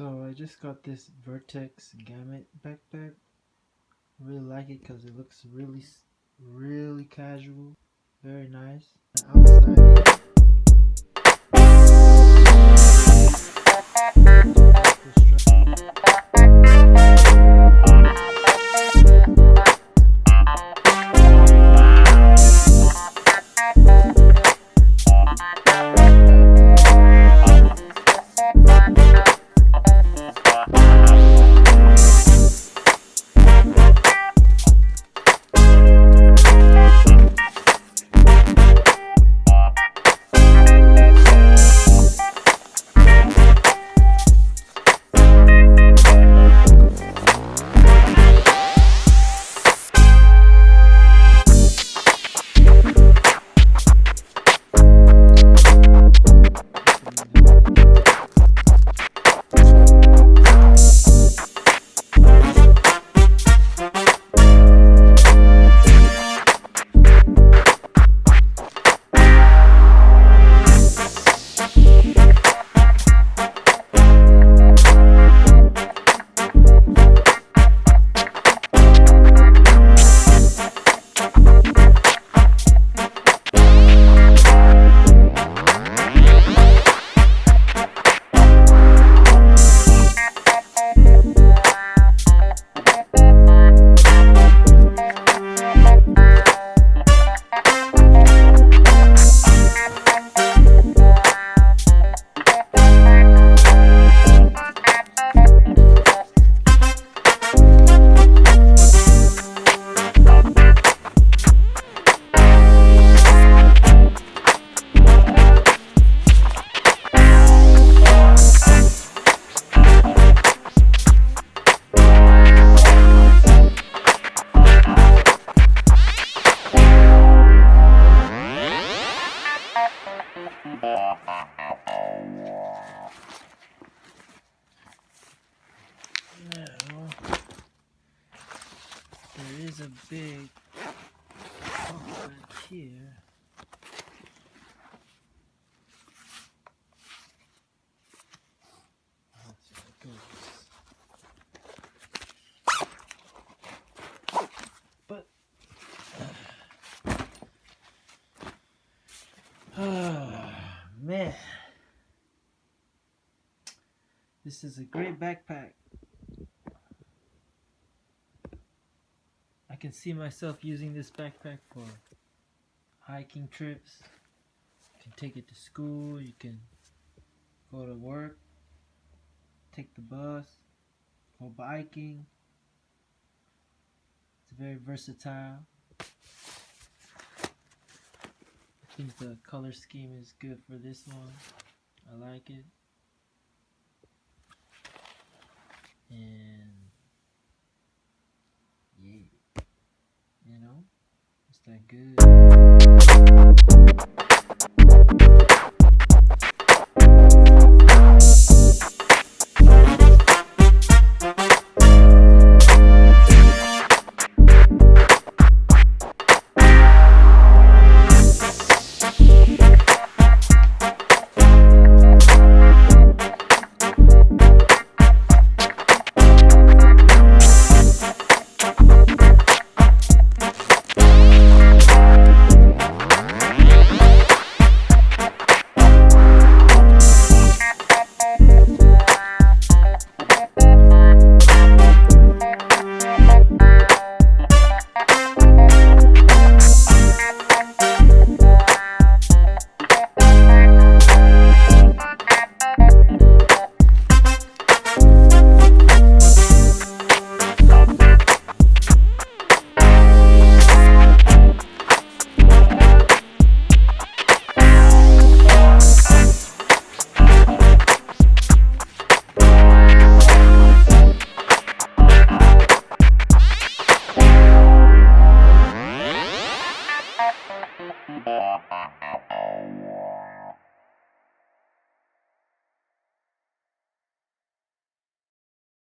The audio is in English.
So I just got this Vertex Gamut backpack. I really like it because it looks really casual, very nice. Outside now, there is a big hole back here. Let's see how it goes. But man, this is a great backpack. I can see myself using this backpack for hiking trips. You can take it to school, you can go to work, take the bus, go biking. It's very versatile. I think the color scheme is good for this one. I like it. And yeah, you know, it's that good.